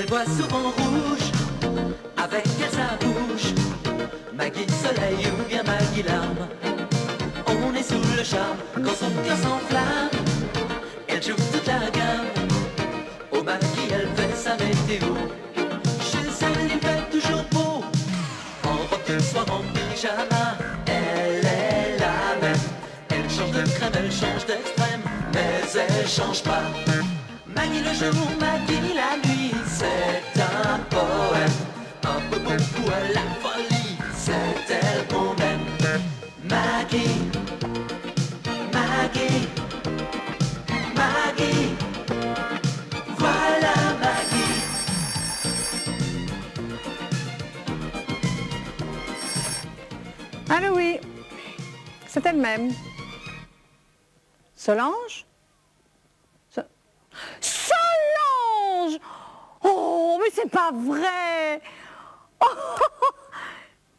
voit souvent rouge, avec elle sa bouche. Maggie soleil ou bien Maggie larme, on est sous le charme quand son cœur s'enflamme. Elle joue toute la gamme, au Maggie elle fait sa météo. Chez elle il fait toujours beau, en robe de soir, en pyjama. Elle est la même, elle change de crème, elle change d'extrême, mais elle change pas. Maggie le jour, Maggie la nuit, c'est un poème, un peu beaucoup à la folie, c'est elle qu'on aime. Maggie, Maggie, Maggie, voilà Maggie. Allô, oui, c'est elle-même. Solange? Solange! Oh, mais c'est pas vrai! Oh,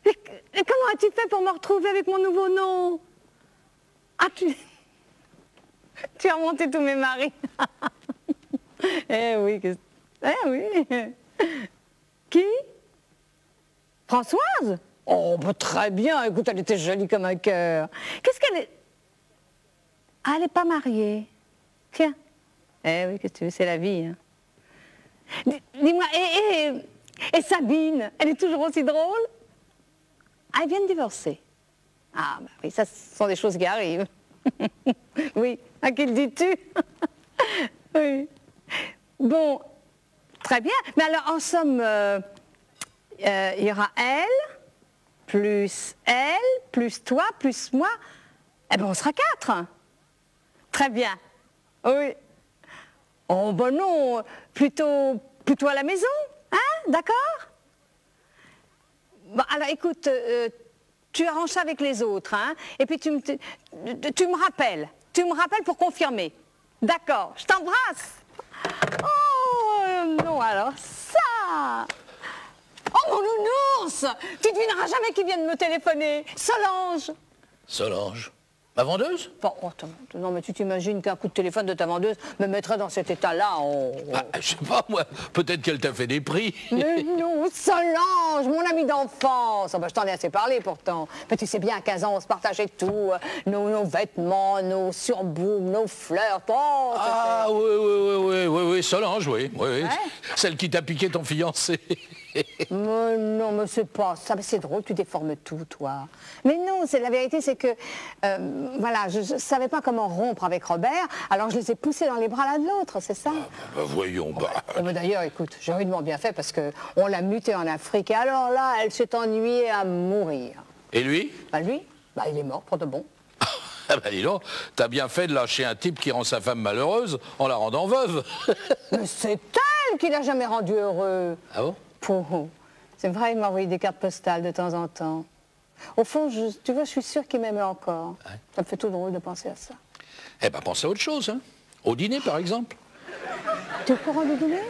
et comment as-tu fait pour me retrouver avec mon nouveau nom? Ah, tu as remonté tous mes maris. Eh oui, Qui? Françoise? Oh, bah, très bien, écoute, elle était jolie comme un cœur. Qu'est-ce qu'elle est? Ah, elle n'est pas mariée. Tiens. Eh oui, qu'est-ce que tu veux, c'est la vie. Hein. Dis-moi, et Sabine, elle est toujours aussi drôle? Ah, elle vient de divorcer. Ah, bah oui, ça, ce sont des choses qui arrivent. Oui, à qui le dis-tu? Oui. Bon, très bien. Mais alors, en somme, il y aura elle, plus toi, plus moi. Eh bien, on sera 4. Très bien. Oui. Oh, ben non, plutôt à la maison, hein, d'accord? Bon, alors, écoute, tu arranges ça avec les autres, hein, et puis tu me rappelles pour confirmer. D'accord, je t'embrasse. Oh, non, alors ça. Oh, mon nounours, tu devineras jamais qui vient de me téléphoner. Solange. Solange? Ma vendeuse? Bon, oh, non, mais tu t'imagines qu'un coup de téléphone de ta vendeuse me mettrait dans cet état-là? Ah, je sais pas, moi, peut-être qu'elle t'a fait des prix. Mais non, Solange, mon amie d'enfance. Oh, bah, je t'en ai assez parlé pourtant. Mais tu sais bien, à 15 ans, on se partageait tout. Nos vêtements, nos surbooms, nos fleurs. Oh, ah, oui, Solange, oui. Ouais. Celle qui t'a piqué ton fiancé. Mais non, mais c'est pas ça. C'est drôle, tu déformes tout, toi. Mais non, la vérité, c'est que, voilà, je ne savais pas comment rompre avec Robert, alors je les ai poussés dans les bras l'un de l'autre, c'est ça? Bah, voyons, bah... D'ailleurs, écoute, j'ai rudement bien fait parce qu'on l'a muté en Afrique, et alors là, elle s'est ennuyée à mourir. Et lui? Bah lui, bah il est mort pour de bon. Ah bah dis donc, t'as bien fait de lâcher un type qui rend sa femme malheureuse en la rendant veuve. Mais c'est elle qui l'a jamais rendu heureux. Ah bon? C'est vrai, il m'a envoyé des cartes postales de temps en temps. Au fond, tu vois, je suis sûre qu'il m'aimait encore. Ouais. Ça me fait tout drôle de penser à ça. Eh ben, pense à autre chose, hein. Au dîner, par exemple. Tu es au courant du dîner?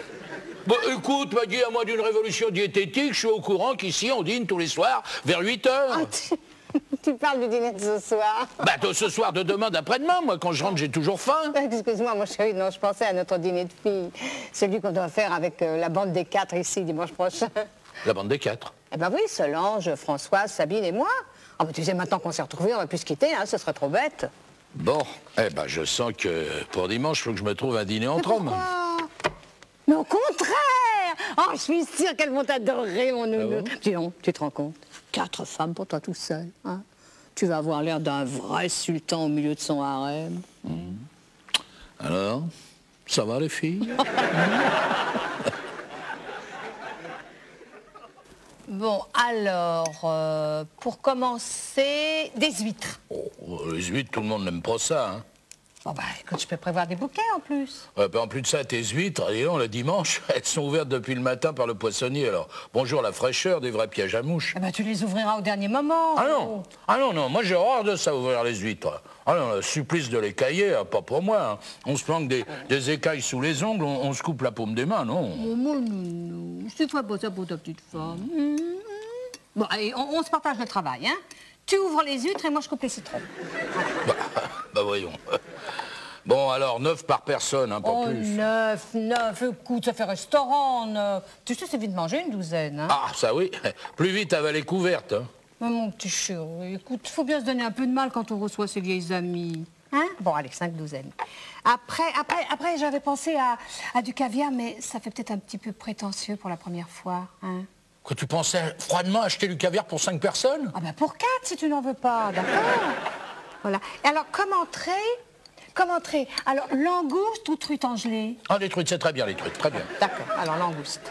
Bah, écoute, m'a dit à moi d'une révolution diététique, je suis au courant qu'ici, on dîne tous les soirs vers 8 h. Ah, tu parles du dîner de ce soir? Bah, de ce soir, de demain, d'après-demain. Moi, quand je rentre, j'ai toujours faim. Excuse-moi, mon chéri, non, je pensais à notre dîner de filles. Celui qu'on doit faire avec la bande des 4 ici, dimanche prochain. La bande des 4? Eh ben oui, Solange, Françoise, Sabine et moi. Ah ben tu sais, maintenant qu'on s'est retrouvés, on va plus se quitter, hein, ce serait trop bête. Bon, eh ben je sens que pour dimanche, il faut que je me trouve un dîner entre hommes. Mais au contraire! Oh, je suis sûre qu'elles vont t'adorer, mon nounou. Ah bon? Dis donc, tu te rends compte? 4 femmes pour toi tout seul, hein? Tu vas avoir l'air d'un vrai sultan au milieu de son harem. Alors, ça va les filles? Bon, alors, pour commencer, des huîtres. Oh, les huîtres, tout le monde n'aime pas ça, hein. Bon, bah, écoute, je peux prévoir des bouquets en plus. Ouais, ben, en plus de ça, tes huîtres, dis donc, le dimanche, elles sont ouvertes depuis le matin par le poissonnier. Alors, bonjour la fraîcheur, des vrais pièges à mouches. Eh ben, tu les ouvriras au dernier moment. Ah non, moi j'ai horreur de ça, ouvrir les huîtres. Ah non, le supplice de l'écailler, pas pour moi. Hein. On se planque des écailles sous les ongles, on se coupe la paume des mains, non. Oh, mon nounou, c'est pas ça pour ta petite femme. Bon, allez, on se partage le travail, hein. Tu ouvres les huîtres et moi je coupe les citrons. Bah voyons. Bon, alors 9 par personne, hein, pas Oh, plus. 9, écoute, ça fait restaurant, 9. Tu sais, c'est vite manger une douzaine, hein. Ah, ça oui. Plus vite avaler couverte. Hein. Mais mon petit chéri, écoute, faut bien se donner un peu de mal quand on reçoit ses vieilles amies. Hein? Bon, allez, 5 douzaines. Après j'avais pensé à du caviar, mais ça fait peut-être un petit peu prétentieux pour la première fois, hein. Quoi, tu pensais froidement acheter du caviar pour 5 personnes? Ah ben pour 4 si tu n'en veux pas, d'accord. Voilà. Et alors, comme entrée, alors langouste ou truite en gelée? Ah, les truites, c'est très bien, les truites, très bien. D'accord, alors langouste.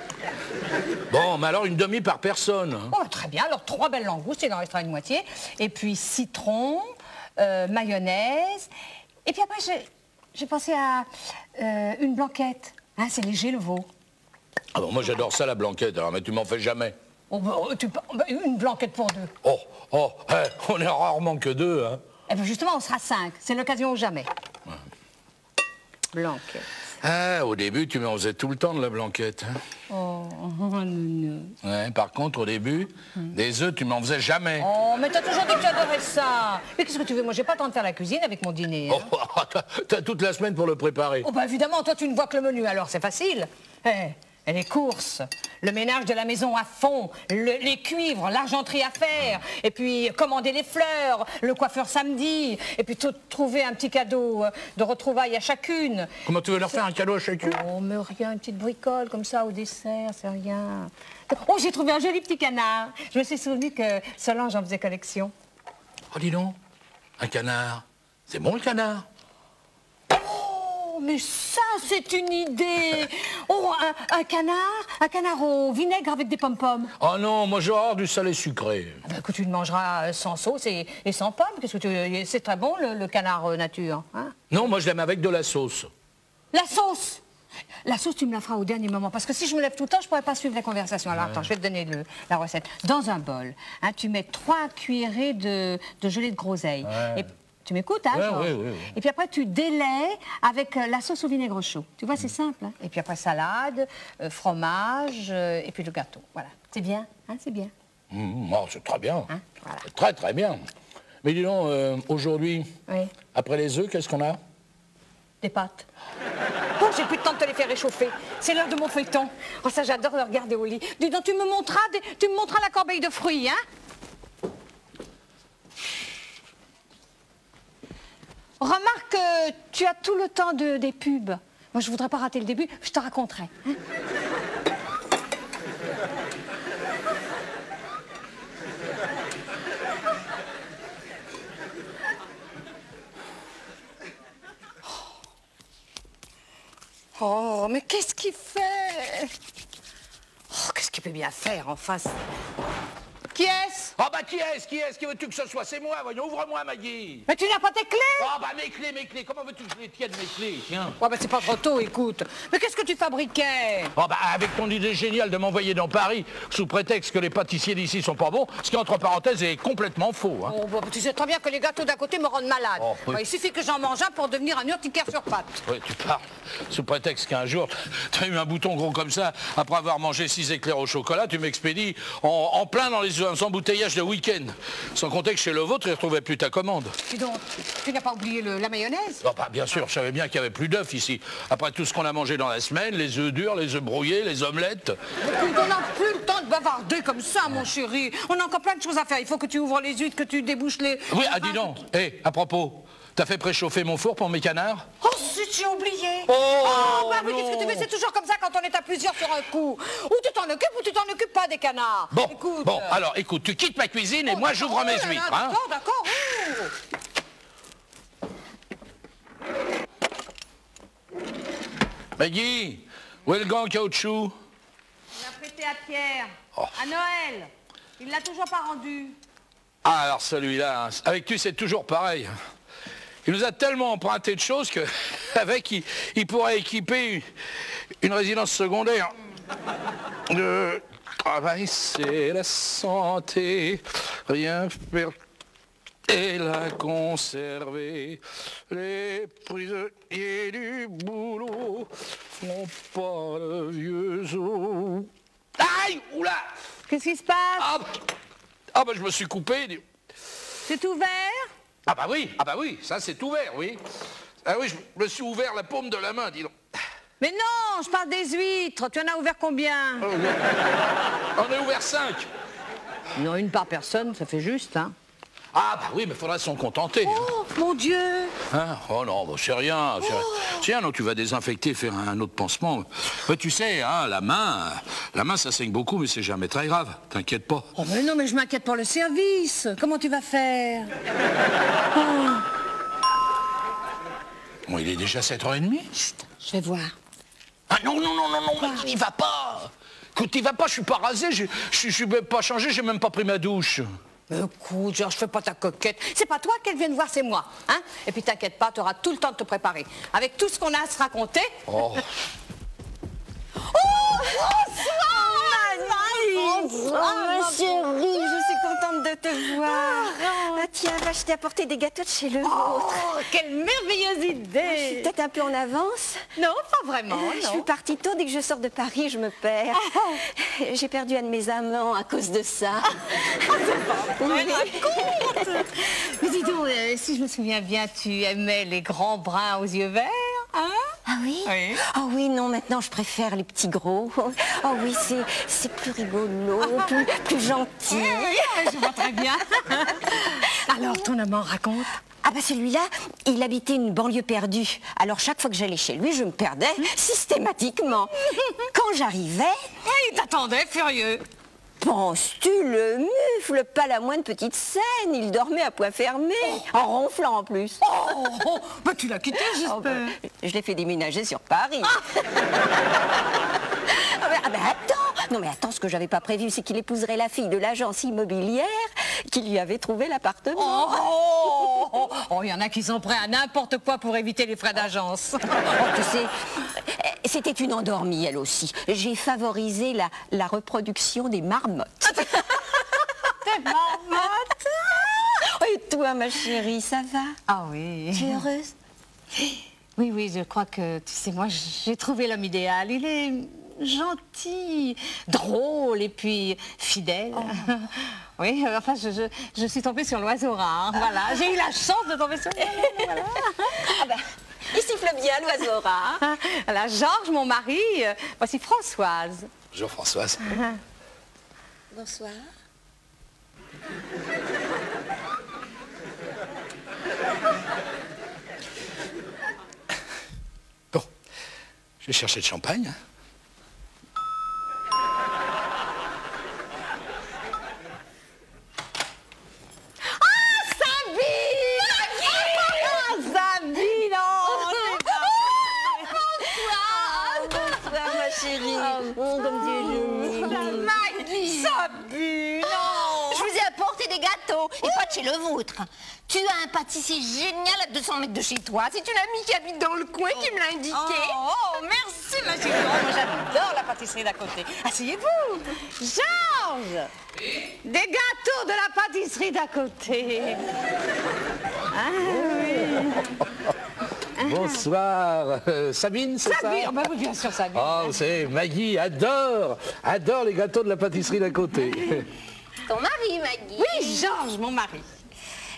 Bon, mais alors une demi par personne. Hein. Oh, très bien, alors 3 belles langoustes, il en restera une moitié. Et puis citron, mayonnaise. Et puis après, j'ai pensé à une blanquette. Hein, c'est léger le veau. Ah bon, moi j'adore ça, la blanquette, alors, mais tu m'en fais jamais. Oh, une blanquette pour 2. On est rarement que 2, hein. Eh bien justement, on sera 5. C'est l'occasion ou jamais. Ouais. Blanquette. Ah, au début, tu m'en faisais tout le temps de la blanquette. Hein. Oh, non. Ouais, par contre, au début, des œufs, tu m'en faisais jamais. Oh, mais t'as toujours dit que tu adorais ça. Mais qu'est-ce que tu veux? Moi, j'ai pas le temps de faire la cuisine avec mon dîner. Hein. Oh, t'as toute la semaine pour le préparer. Oh, bah évidemment, toi, tu ne vois que le menu, alors c'est facile. Et les courses, le ménage de la maison à fond, les cuivres, l'argenterie à faire, et puis commander les fleurs, le coiffeur samedi, et puis trouver un petit cadeau de retrouvailles à chacune. Comment tu veux leur faire un cadeau à chacune? Oh, mais rien, une petite bricole comme ça au dessert, c'est rien. Oh, j'ai trouvé un joli petit canard. Je me suis souvenu que Solange en faisait collection. Oh, dis donc, un canard. C'est bon, le canard? Oh, mais ça, c'est une idée. Oh, un canard au vinaigre avec des pommes-pommes. Oh non, moi j'ai horreur du salé sucré. Ah ben, que tu le mangeras sans sauce et sans pommes. Qu'est-ce que c'est très bon, le canard nature. Hein? Non, moi je l'aime avec de la sauce. La sauce! La sauce, tu me la feras au dernier moment, parce que si je me lève tout le temps, je ne pourrais pas suivre la conversation. Alors, attends, je vais te donner la recette. Dans un bol, hein, tu mets 3 cuillerées de gelée de groseille. Ouais. Et, tu m'écoutes, hein, Georges? Oui. Et puis après, tu délais avec la sauce au vinaigre chaud. Tu vois, c'est simple. Hein? Et puis après, salade, fromage, et puis le gâteau. Voilà. C'est bien, hein, c'est bien. Oh, c'est très bien. Hein, voilà. C'est très, très bien. Mais dis donc, aujourd'hui, après les œufs, qu'est-ce qu'on a? Des pâtes. Oh, j'ai plus de temps de te les faire réchauffer. C'est l'heure de mon feuilleton. Oh, ça, j'adore le regarder au lit. Dis donc, tu me montreras la corbeille de fruits, hein? Remarque que tu as tout le temps des pubs. Moi, je voudrais pas rater le début, je te raconterai. Hein? Oh, mais qu'est-ce qu'il fait? Oh, qu'est-ce qu'il peut bien faire en face? Qui est-ce? Ah bah qui est-ce? Qui veux-tu que ce soit? C'est moi, voyons, ouvre-moi, Maggie. Mais tu n'as pas tes clés? Ah bah mes clés, comment veux-tu que je les tienne, mes clés? Tiens. Oh, bah c'est pas trop tôt, écoute. Mais qu'est-ce que tu fabriquais? Oh bah avec ton idée géniale de m'envoyer dans Paris, sous prétexte que les pâtissiers d'ici sont pas bons, ce qui entre parenthèses est complètement faux. Hein. Oh, bah, tu sais très bien que les gâteaux d'à côté me rendent malade. Oh, oui. Bah, il suffit que j'en mange un pour devenir un urticaire sur pattes. Oui, tu parles. Sous prétexte qu'un jour, tu as eu un bouton gros comme ça, après avoir mangé 6 éclairs au chocolat, tu m'expédies en plein dans les embouteillages de week-end. Sans compter que chez le vôtre, il ne retrouvait plus ta commande. Dis donc, tu n'as pas oublié la mayonnaise? Oh, bah, bien sûr, je savais bien qu'il n'y avait plus d'œufs ici. Après tout ce qu'on a mangé dans la semaine, les œufs durs, les œufs brouillés, les omelettes. Écoute, on n'a plus le temps de bavarder comme ça, mon chéri. On a encore plein de choses à faire. Il faut que tu ouvres les huîtres, que tu débouches les... Oui, ah, dis donc. Hé, à propos, t'as fait préchauffer mon four pour mes canards? Oh, zut, j'ai oublié. Oh, bah oui, qu'est-ce que tu fais? C'est toujours comme ça quand on est à plusieurs sur un coup. Ou tu t'en occupes pas des canards. Bon, écoute, bon, alors, écoute, tu quittes ma cuisine et moi j'ouvre mes huîtres. Hein. D'accord. Maggie, où est le gant en caoutchouc? On l'a prêté à Pierre, à Noël. Il l'a toujours pas rendu. Ah, alors celui-là, hein, avec tu, c'est toujours pareil. Il nous a tellement emprunté de choses qu'avec, il pourrait équiper une résidence secondaire. Le travail, c'est la santé, rien faire et la conserver. Les prisonniers du boulot font pas le vieux os. Aïe! Oula! Qu'est-ce qui se passe? Ah bah je me suis coupé. C'est ouvert? Ah bah oui, ça c'est ouvert, oui. Ah oui, je me suis ouvert la paume de la main, dis donc. Mais non, je parle des huîtres. Tu en as ouvert combien? On a ouvert 5. Non, une par personne, ça fait juste, hein. Ah bah oui, mais faudra s'en contenter. Oh, mon Dieu! Hein? Oh non, bah, c'est rien. C'est rien, non, tu vas désinfecter, faire un autre pansement. Mais tu sais, hein, la main, ça saigne beaucoup, mais c'est jamais très grave. T'inquiète pas. Oh mais non, mais je m'inquiète pour le service. Comment tu vas faire? Bon, il est déjà 7h30. Chut, je vais voir. Ah non, n'y va pas. Écoute, n'y va pas, je suis pas rasé, je suis même pas changé, j'ai même pas pris ma douche. Écoute, Georges, fais pas ta coquette. C'est pas toi qu'elle vient de voir, c'est moi. Hein? Et puis t'inquiète pas, tu auras tout le temps de te préparer. Avec tout ce qu'on a à se raconter. Oh. Ma chérie, je suis contente de te voir. Ah, tiens, va, je t'ai apporté des gâteaux de chez le vôtre. Oh, quelle merveilleuse Je suis idée! peut-être un peu en avance. Non, pas vraiment, Je suis partie tôt, dès que je sors de Paris, je me perds. J'ai perdu un de mes amants à cause de ça. Mais dis donc, si je me souviens bien, tu aimais les grands bruns aux yeux verts, hein? Ah oui? Oui. Oh oui, non, maintenant je préfère les petits gros. Oh oui, c'est plus rigolo, plus gentil. Oui, je vois très bien. Alors, ton amant raconte? Ah bah celui-là, il habitait une banlieue perdue. Alors chaque fois que j'allais chez lui, je me perdais systématiquement. Quand j'arrivais... Il t'attendait, furieux. Penses-tu le mufle, pas la moindre petite scène. Il dormait à poing fermé, en ronflant en plus. Bah tu l'as quitté, j'espère. Oh, bah, je l'ai fait déménager sur Paris. Ah ben attends, non mais attends, ce que j'avais pas prévu, c'est qu'il épouserait la fille de l'agence immobilière qui lui avait trouvé l'appartement. Oh, il y en a qui sont prêts à n'importe quoi pour éviter les frais d'agence. Oh, tu sais, c'était une endormie, elle aussi. J'ai favorisé la reproduction des marmottes. Des marmottes? Et toi, ma chérie, ça va? Ah oui. Tu es heureuse? Oui, je crois que, tu sais, moi, j'ai trouvé l'homme idéal. Il est gentil, drôle et puis fidèle. Oui, enfin, je suis tombée sur l'oiseau rare. Voilà, j'ai eu la chance de tomber sur lui. Voilà. Ah ben, il siffle bien, l'oiseau rare. Voilà, Georges, mon mari, voici Françoise. Bonjour Françoise. Bonsoir. Bon, je vais chercher le champagne. Sabine, non! Je vous ai apporté des gâteaux, et pas de chez le vôtre. Tu as un pâtissier génial à 200 mètres de chez toi. C'est une amie qui habite dans le coin qui me l'a indiqué. Oh, merci, ma chérie. Oh, moi, j'adore la pâtisserie d'à côté. Asseyez-vous. Georges, des gâteaux de la pâtisserie d'à côté. Ah oui. Bonsoir. Sabine, c'est ça? Sabine, bah oui, bien sûr, Sabine. Oh, vous savez, Maggie adore les gâteaux de la pâtisserie d'à côté. Ton mari, Maggie. Oui, Georges, mon mari.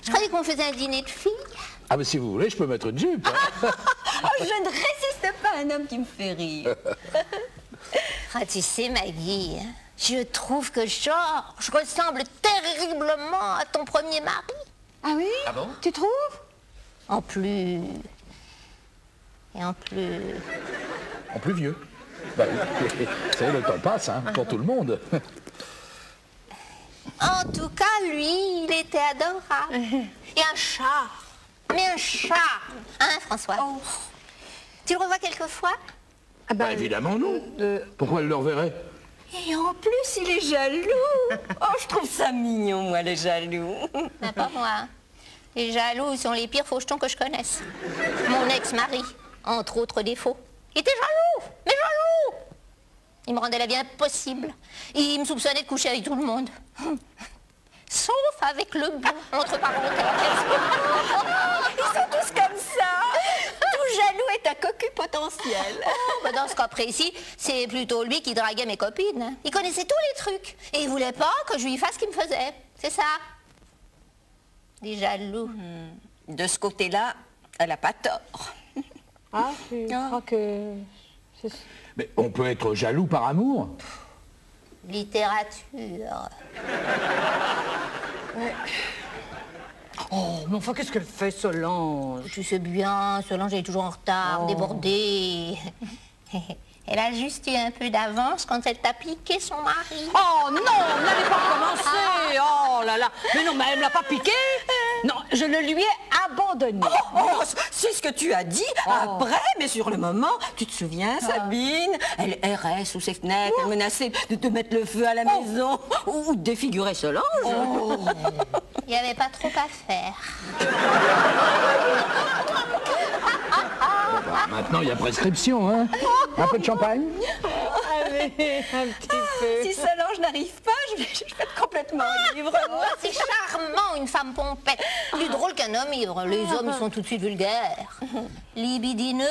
Je croyais qu'on faisait un dîner de filles. Ah, mais si vous voulez, je peux mettre une jupe. Hein. Oh, je ne résiste pas à un homme qui me fait rire. Ah, tu sais, Maggie, je trouve que Georges ressemble terriblement à ton premier mari. Ah oui? Ah bon? Tu trouves? En plus... Et en plus... En plus vieux. Bah oui, vous savez, le temps passe, hein, pour tout le monde. En tout cas, lui, il était adorable. Et un chat. Mais un chat. Hein, François? Tu le revois quelquefois? Ah Bah, évidemment, non. Pourquoi elle le reverrait? Et en plus, il est jaloux. Oh, je trouve ça mignon, moi, les jaloux. Ben, pas moi. Les jaloux sont les pires fauchetons que je connaisse. Mon ex-mari, entre autres défauts, il était jaloux, mais jaloux. Il me rendait la vie impossible. Il me soupçonnait de coucher avec tout le monde. Sauf avec le bon, entre parenthèses. Ils sont tous comme ça. Tout jaloux est un cocu potentiel. Ben, dans ce cas précis, c'est plutôt lui qui draguait mes copines. Il connaissait tous les trucs. Et il voulait pas que je lui fasse ce qu'il me faisait. C'est ça. Des jaloux. De ce côté-là, elle n'a pas tort. Ah, tu crois que... Mais on peut être jaloux par amour. Littérature. Oh, mais enfin, qu'est-ce qu'elle fait, Solange? Tu sais bien, Solange est toujours en retard, débordée. Elle a juste eu un peu d'avance quand elle t'a piqué son mari. Oh non, n'allez pas commencer. Oh là là. Mais non, mais elle me l'a pas piqué. Non, je le lui ai abandonné. Oh, c'est ce que tu as dit après, mais sur le moment, tu te souviens, Sabine? Elle errait sous ses fenêtres, elle menaçait de te mettre le feu à la maison ou de défigurer Solange. Il n'y avait pas trop à faire. Maintenant, il y a prescription, hein. Un peu de champagne. Allez, un petit peu. Si Solange n'arrive pas, je vais être complètement ivre. C'est charmant, une femme pompette. Plus drôle qu'un homme ivre. Les hommes, ils sont tout de suite vulgaires. Libidineux,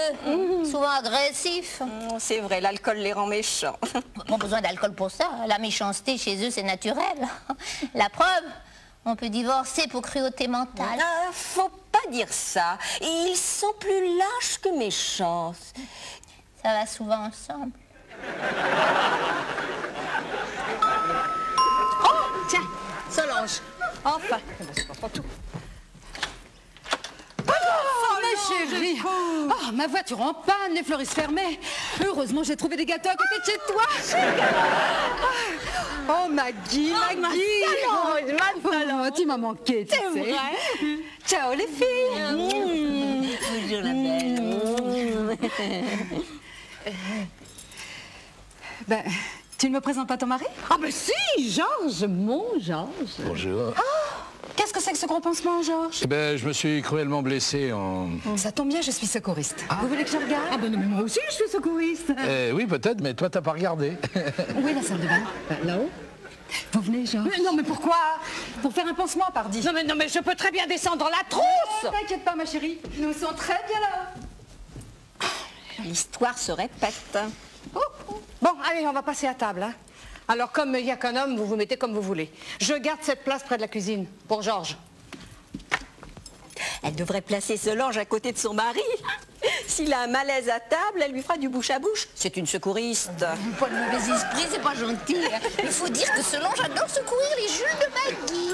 souvent agressifs. C'est vrai, l'alcool les rend méchants. Pas besoin d'alcool pour ça. La méchanceté, chez eux, c'est naturel. La preuve, on peut divorcer pour cruauté mentale. Faut pas dire ça. Ils sont plus lâches que méchants. Ça va souvent ensemble. Oh, tiens, Solange. Enfin. C'est pas pour tout. Oh, ma chérie! Oh, ma voiture en panne, les fleuristes fermées. Heureusement, j'ai trouvé des gâteaux à côté de chez toi. Oh, Maggie, Maggie! Ma Solange. Oh, tu m'as manqué, tu sais. Vrai. Ciao, les filles! Toujours la belle. Ben, tu ne me présentes pas ton mari? Ah ben si, Georges, mon Georges. Bonjour. Qu'est-ce que c'est que ce gros pansement, Georges? Eh ben, je me suis cruellement blessé en... Ça tombe bien, je suis secouriste. Vous voulez que je regarde? Ah ben non, mais moi aussi, je suis secouriste. Oui, peut-être, mais toi, t'as pas regardé. Où est la salle de bain? Là-haut. Vous venez, Georges? Mais non, mais pourquoi? Pour faire un pansement, pardi. Non, mais je peux très bien descendre dans la trousse. T'inquiète pas, ma chérie. Nous sommes très bien là. L'histoire se répète. Bon, allez, on va passer à table. Hein. Alors, comme il n'y a qu'un homme, vous vous mettez comme vous voulez. Je garde cette place près de la cuisine, pour Georges. Elle devrait placer Solange à côté de son mari. S'il a un malaise à table, elle lui fera du bouche à bouche. C'est une secouriste. Pas de mauvais esprit, c'est pas gentil. Il faut dire que Solange adore secourir les Jules de Maggie.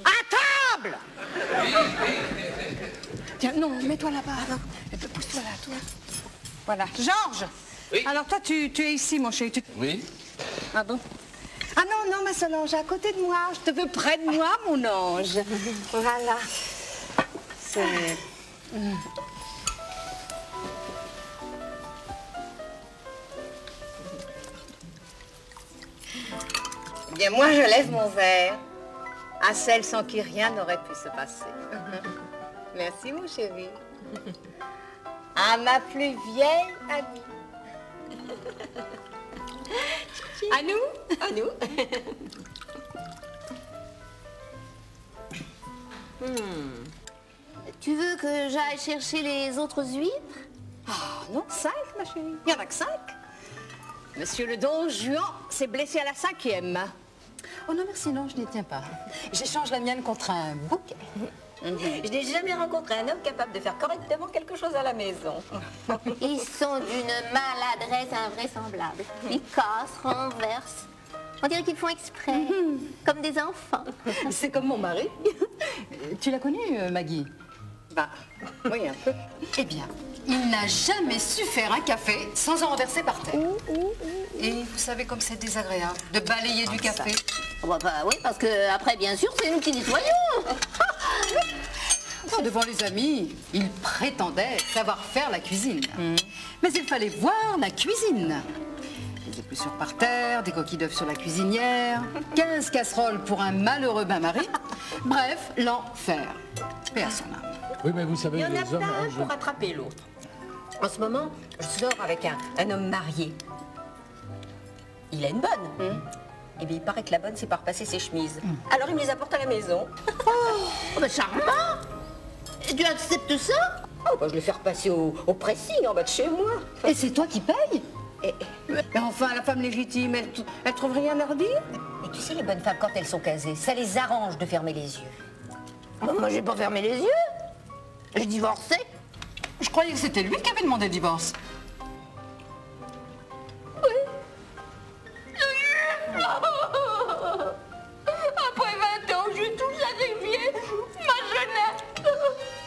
À table. Tiens, non, mets-toi là-bas. Pousse-toi là, toi. Voilà. Georges. Oui. Alors toi, tu es ici, mon chéri. Oui. Ah bon? Ah non, ma Solange, à côté de moi. Je te veux près de moi, mon ange. Voilà. C'est... Eh bien, moi, je lève mon verre à celle sans qui rien n'aurait pu se passer. Merci, mon chéri. À ma plus vieille amie. À nous? À nous. Tu veux que j'aille chercher les autres huîtres? Ah non, 5, ma chérie. Il n'y en a que 5. Monsieur le Don Juan s'est blessé à la 5e. Oh non, merci, non, je n'y tiens pas. J'échange la mienne contre un bouquet. Je n'ai jamais rencontré un homme capable de faire correctement quelque chose à la maison. Ils sont d'une maladresse invraisemblable. Ils cassent, renversent. On dirait qu'ils font exprès, comme des enfants. C'est comme mon mari. Tu l'as connu, Maggie? Bah, oui, un peu. Eh bien, il n'a jamais su faire un café sans en renverser par terre. Et vous savez comme c'est désagréable de balayer du café. Bah, oui, parce que après, bien sûr, c'est nous qui nettoyons. Oh, devant les amis, il prétendait savoir faire la cuisine. Mais il fallait voir la cuisine. Des épluchures par terre, des coquilles d'œufs sur la cuisinière, 15 casseroles pour un malheureux bain-marie. Bref, l'enfer. Paix à son âme. Oui, mais vous savez, Il y en a les hommes... pas un pour attraper l'autre. En ce moment, je sors avec un homme marié. Il a une bonne. Et bien, il paraît que la bonne, c'est pas repasser ses chemises. Alors, il me les apporte à la maison. Oh, bah, charmant. Et tu acceptes ça? Oh, bah, je les fais repasser au pressing en bas de chez moi. Et c'est toi qui payes? Mais enfin, la femme légitime, elle trouve rien à leur dire? Et tu sais, les bonnes femmes, quand elles sont casées, ça les arrange de fermer les yeux. Bah, moi, j'ai pas fermé les yeux. J'ai divorcé. Je croyais que c'était lui qui avait demandé le divorce. Après 20 ans, je vais tout sacrifier. Ma jeunesse,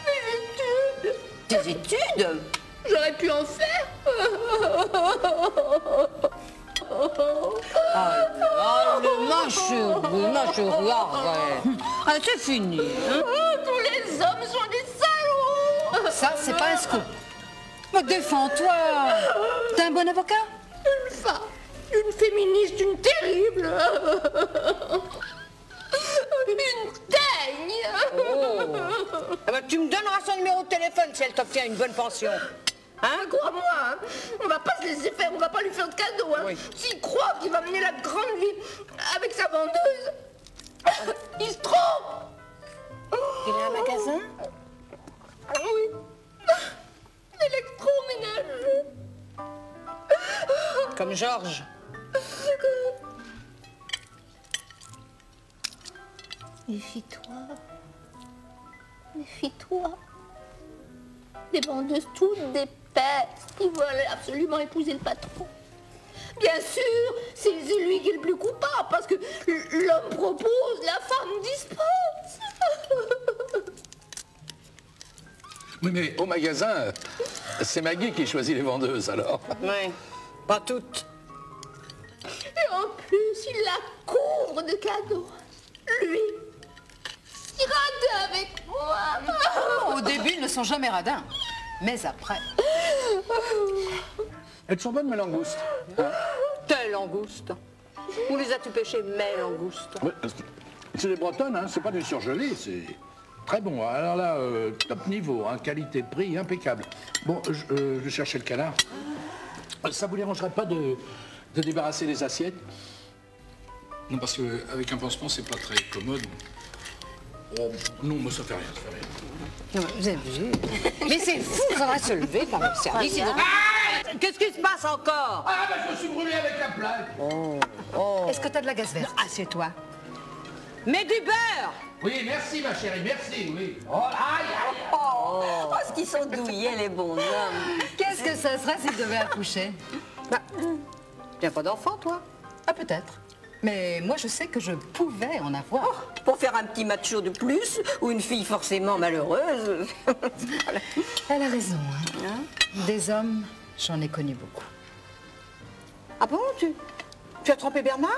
mes études. Tes études? J'aurais pu en faire. Ma chérie, arrête. Ah, c'est fini. Hein? Tous les hommes sont des salauds. Ça, c'est pas un scoop. Mais défends-toi. T'as un bon avocat? Une femme, une féministe, une terrible. Une teigne. Ah bah, tu me donneras son numéro de téléphone si elle t'obtient une bonne pension. Hein, crois-moi, hein, on va pas se laisser faire, on va pas lui faire de cadeau. Hein. Oui. S'il croit qu'il va mener la grande vie avec sa vendeuse, il se trompe. Il a un magasin? Oui. Électroménager. Comme Georges. Méfie-toi. Méfie-toi. Des vendeuses toutes des pestes qui veulent absolument épouser le patron. Bien sûr, c'est lui qui est le plus coupable parce que l'homme propose, la femme dispose. Oui, mais au magasin, c'est Maggie qui choisit les vendeuses, alors. Oui, pas toutes. Et en plus, il la couvre de cadeaux. Lui, il rade avec moi. Au début, ils ne sont jamais radins. Mais après... Elles sont bonnes, mes langoustes. Tes langoustes. Où les as-tu pêchées, mes langoustes? Ouais, c'est des bretonnes, hein, c'est pas du surgelé, c'est très bon. Alors là, top niveau, hein, qualité-prix impeccable. Bon, je vais chercher le canard. Ça vous dérangerait pas de débarrasser les assiettes? Non, parce qu'avec un pansement, c'est pas très commode. Oh, non, moi ça fait rien, ça fait rien. Non, vous avez vu. Mais c'est fou, il faudrait se lever par le service. Qu'est-ce qui se passe encore? Ah, bah je me suis brûlé avec la plaque. Est-ce que t'as de la gaz verte? Assieds-toi. Mets du beurre. Oui, merci ma chérie, merci, oui. Oh, aïe, aïe. Oh, ce qu'ils sont douillés, les bons hommes. Qu'est-ce que ça serait s'il devait accoucher? Bah, t'as pas d'enfant, toi? Ah, peut-être. Mais moi, je sais que je pouvais en avoir. Pour faire un petit macho de plus, ou une fille forcément malheureuse. Elle a raison. Hein. Des hommes, j'en ai connu beaucoup. Ah bon, tu as trompé Bernard?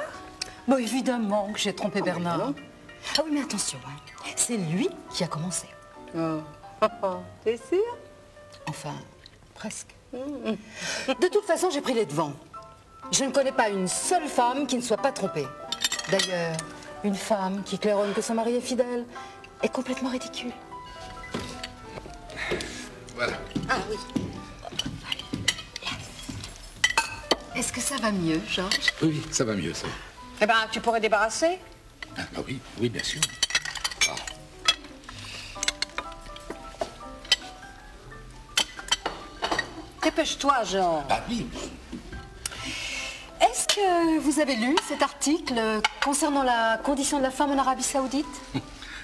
Bon, évidemment que j'ai trompé Bernard. Ah oui, mais attention, hein. C'est lui qui a commencé. T'es sûr? Enfin, presque. De toute façon, j'ai pris les devants. Je ne connais pas une seule femme qui ne soit pas trompée. D'ailleurs, une femme qui claironne que son mari est fidèle est complètement ridicule. Voilà. Ah oui. Est-ce que ça va mieux, Georges? Oui, ça va mieux, ça. Eh ben, tu pourrais débarrasser? Ah, bah oui, oui, bien sûr. Ah. Dépêche-toi, Georges. Ah oui. Est-ce que vous avez lu cet article concernant la condition de la femme en Arabie Saoudite?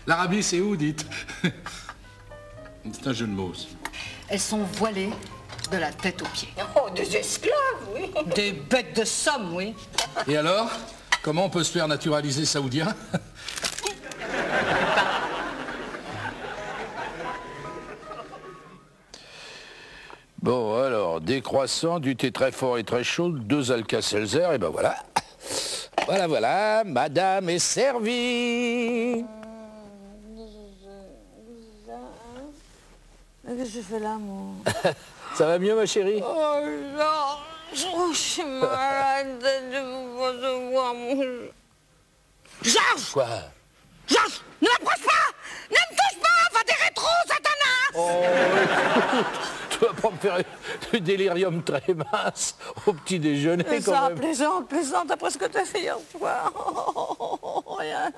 L'Arabie, c'est où, dites? C'est un jeu de mots. Elles sont voilées de la tête aux pieds. Oh, des esclaves, oui. Des bêtes de somme, oui. Et alors? Comment on peut se faire naturaliser saoudien? Bon, alors, des croissants, du thé très fort et très chaud, 2 Alka-Seltzer, et ben voilà. Voilà, voilà, madame est servie. Qu'est-ce que je fais là, moi? Ça va mieux, ma chérie? Oh, Georges, je suis malade de vous recevoir, mon... Georges! Quoi? Georges, ne m'approche pas! Ne me touche pas! Va des rétros, Satanas! Oh, écoute, tu vas pas me faire du délirium très mince au petit déjeuner, Mais quand ça, même. plaisante, après ce que t'as fait hier soir. Oh là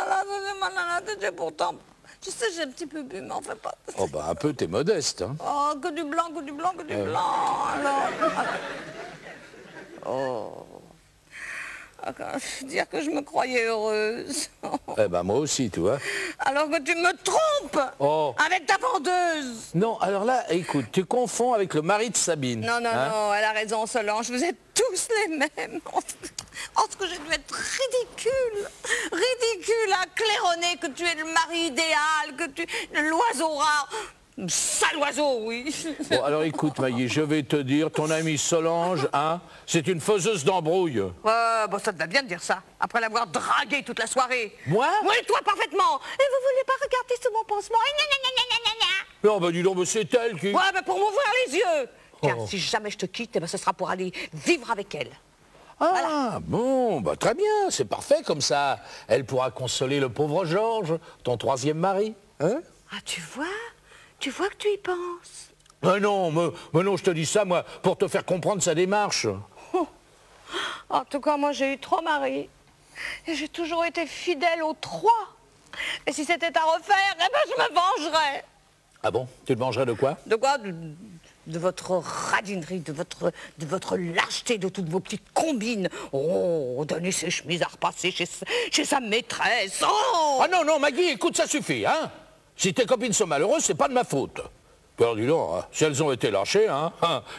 là, j'ai mal à la tête, et pourtant... Tu sais, j'ai un petit peu bu, mais enfin pas... Oh, bah, un peu, t'es modeste, hein. Oh, que du blanc, que du blanc, que du blanc, alors... Oh... Dire que je me croyais heureuse. Eh ben moi aussi, tu vois. Alors que tu me trompes avec ta vendeuse. Non, alors là, écoute, tu confonds avec le mari de Sabine. Non, non, elle a raison, Solange. Vous êtes tous les mêmes. Oh, ce que j'ai dû être ridicule. Ridicule à claironner que tu es le mari idéal, que tu... l'oiseau rare. Sale oiseau, oui. Bon, alors écoute, Maggie, je vais te dire, ton amie Solange, hein, c'est une faiseuse d'embrouille. Bon, ça te va bien de dire ça, après l'avoir dragué toute la soirée. Moi? Oui, toi, parfaitement. Et vous voulez pas regarder sous mon pansement? Non, bah dis donc, mais c'est elle qui... Ouais, bah pour m'ouvrir les yeux. Car si jamais je te quitte, eh ben, ce sera pour aller vivre avec elle. Ah, voilà. Bon, bah très bien, c'est parfait, comme ça, elle pourra consoler le pauvre Georges, ton troisième mari, hein? Ah, tu vois que tu y penses. Mais non, je te dis ça, moi, pour te faire comprendre sa démarche. En tout cas, moi, j'ai eu 3 maris. Et j'ai toujours été fidèle aux 3. Et si c'était à refaire, eh ben, je me vengerais. Ah bon? Tu te vengerais de quoi? De quoi? De votre radinerie, de votre lâcheté, de toutes vos petites combines. Oh, donner ses chemises à repasser chez sa maîtresse. Oh! Ah non, Maggie, écoute, ça suffit, hein? Si tes copines sont malheureuses, c'est pas de ma faute. Alors dis donc, si elles ont été lâchées, hein,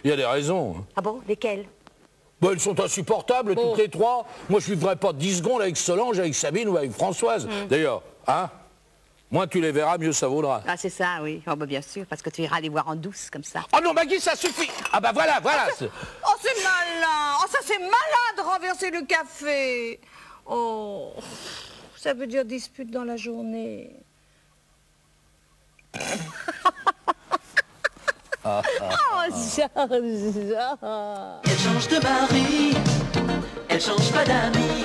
il y a des raisons. Ah bon? Lesquelles? Bah, elles sont insupportables, toutes les 3. Moi, je vivrai pas 10 secondes avec Solange, avec Sabine ou avec Françoise. D'ailleurs, hein? Moins tu les verras, mieux ça vaudra. Ah, c'est ça, oui. Oh, bah, bien sûr, parce que tu iras les voir en douce, comme ça. Oh non, Maggie, ça suffit! Ah bah voilà. Oh, c'est malin! Oh, ça, c'est malin de renverser le café! Oh, ça veut dire dispute dans la journée. Oh, Georges! Elle change de mari, elle change pas d'amis,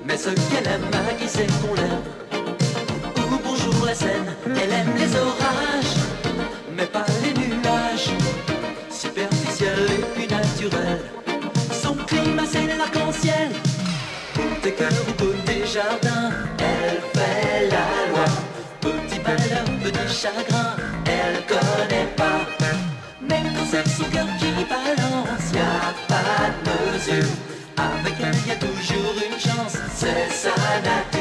mais ce qu'elle aime, Maggie, c'est qu'on l'aime. Ou bonjour la Seine, elle aime les orages, mais pas les nuages, superficiels et puis naturels. Son climat, c'est l'arc-en-ciel, côté cœur ou côté jardin, elle fait la loi. Petit malheur, petit chagrin, elle connaît pas. Mais quand c'est son cœur qui balance, y a pas de mesure. Avec elle, y a toujours une chance, c'est sa nature.